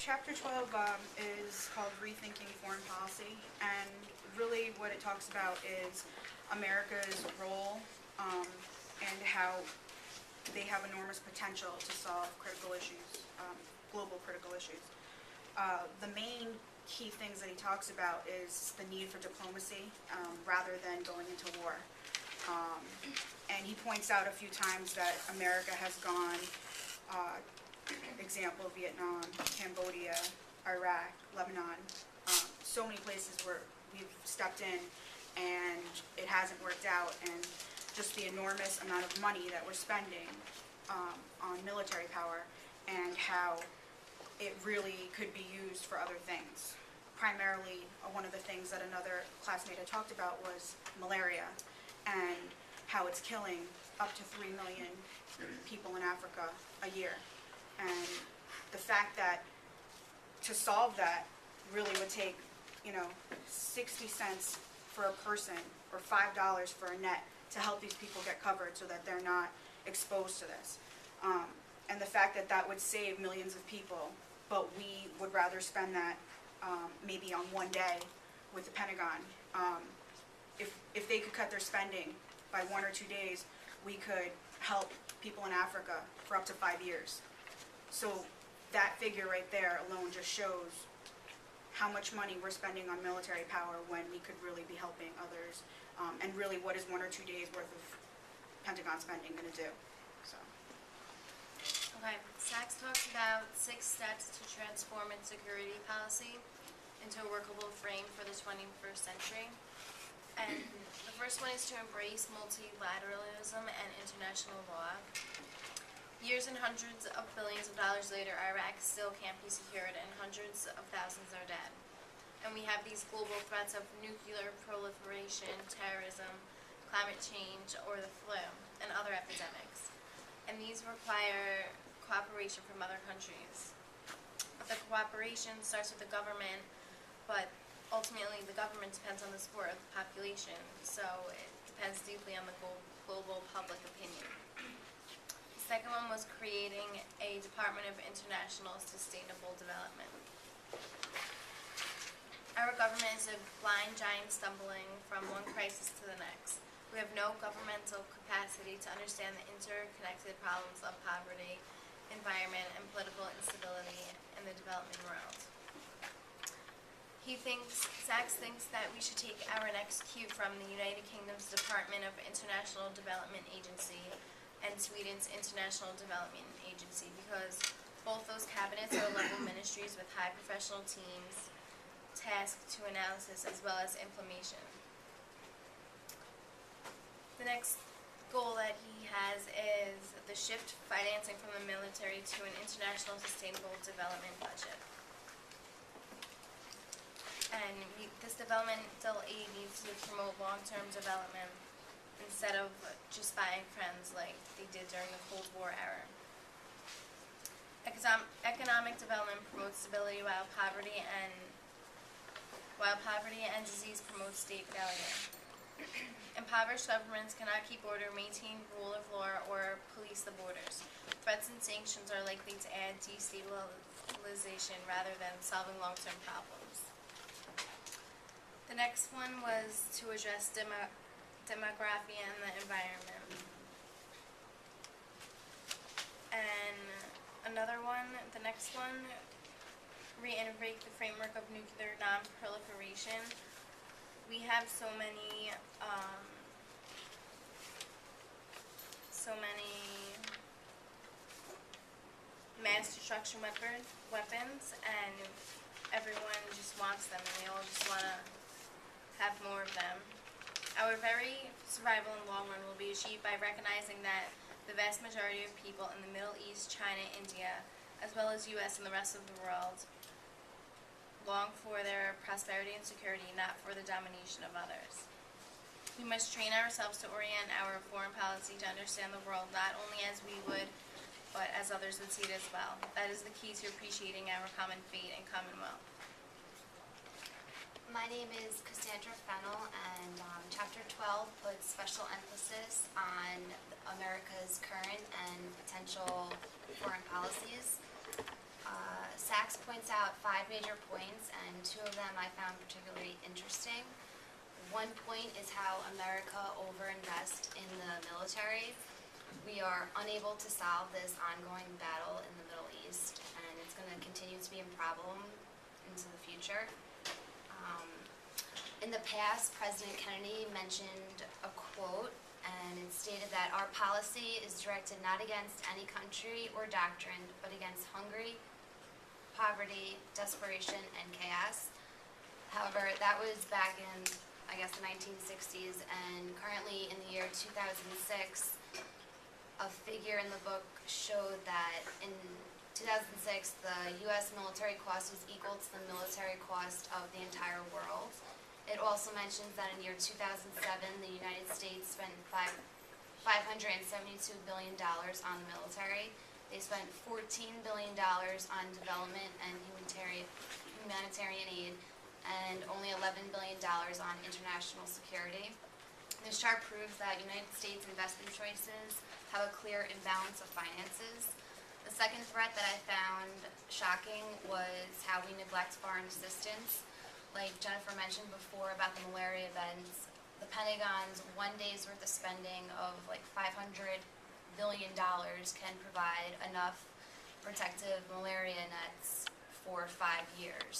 Chapter 12 is called Rethinking Foreign Policy, and really what it talks about is America's role and how they have enormous potential to solve critical issues, global critical issues. The main key things that he talks about is the need for diplomacy rather than going into war. And he points out a few times that America has gone, example, Vietnam, Cambodia, Iraq, Lebanon, so many places where we've stepped in and it hasn't worked out, and just the enormous amount of money that we're spending on military power and how it really could be used for other things. Primarily, one of the things that another classmate had talked about was malaria and how it's killing up to 3 million people in Africa a year. And the fact that to solve that really would take, 60 cents for a person or $5 for a net to help these people get covered so that they're not exposed to this. And the fact that that would save millions of people, but we would rather spend that maybe on one day with the Pentagon. If they could cut their spending by 1 or 2 days, we could help people in Africa for up to 5 years. So that figure right there alone just shows how much money we're spending on military power when we could really be helping others. And really, what is 1 or 2 days worth of Pentagon spending going to do? So. Okay, Sachs talks about 6 steps to transform its security policy into a workable frame for the 21st century. And the first one is to embrace multilateralism and international law. Years and hundreds of billions of dollars later, Iraq still can't be secured and hundreds of thousands are dead. And we have these global threats of nuclear proliferation, terrorism, climate change, or the flu, and other epidemics. And these require cooperation from other countries. The cooperation starts with the government, but ultimately the government depends on the support of the population, so it depends deeply on the global public opinion. The second one was creating a Department of International Sustainable Development. Our government is a blind giant stumbling from one crisis to the next. We have no governmental capacity to understand the interconnected problems of poverty, environment, and political instability in the developing world. Sachs thinks that we should take our next cue from the United Kingdom's Department of International Development Agency and Sweden's International Development Agency, because both those cabinets are level ministries with high professional teams tasked to analysis as well as implementation. The next goal that he has is the shift financing from the military to an international sustainable development budget. And this developmental aid needs to promote long-term development instead of just buying friends like they did during the Cold War era. Economic development promotes stability while poverty and disease promote state failure. Impoverished governments cannot keep order, maintain rule of law, or police the borders. Threats and sanctions are likely to add destabilization rather than solving long-term problems. The next one was to address demography and the environment. And the next one, reintegrate the framework of nuclear non-proliferation. We have so many mass destruction weapons, and everyone just wants them, and they all just want to have more of them. Our very survival in the long run will be achieved by recognizing that the vast majority of people in the Middle East, China, India, as well as U.S. and the rest of the world, long for their prosperity and security, not for the domination of others. We must train ourselves to orient our foreign policy to understand the world not only as we would, but as others would see it as well. That is the key to appreciating our common fate and commonwealth. My name is Cassandra Fennell, and Chapter 12 puts special emphasis on America's current and potential foreign policies. Sachs points out 5 major points, and 2 of them I found particularly interesting. One point is how America overinvests in the military. We are unable to solve this ongoing battle in the Middle East, and it's going to continue to be a problem into the future. In the past, President Kennedy mentioned a quote, and it stated that our policy is directed not against any country or doctrine, but against hunger, poverty, desperation, and chaos. However, that was back in, I guess, the 1960s, and currently in the year 2006, a figure in the book showed that in 2006, the U.S. military cost was equal to the military cost of the entire world. It also mentions that in the year 2007, the United States spent $572 billion on the military. They spent $14 billion on development and humanitarian aid, and only $11 billion on international security. This chart proves that United States investment choices have a clear imbalance of finances. The second threat that I found shocking was how we neglect foreign assistance. Like Jennifer mentioned before about the malaria events, the Pentagon's 1 day's worth of spending of like $500 billion can provide enough protective malaria nets for 5 years.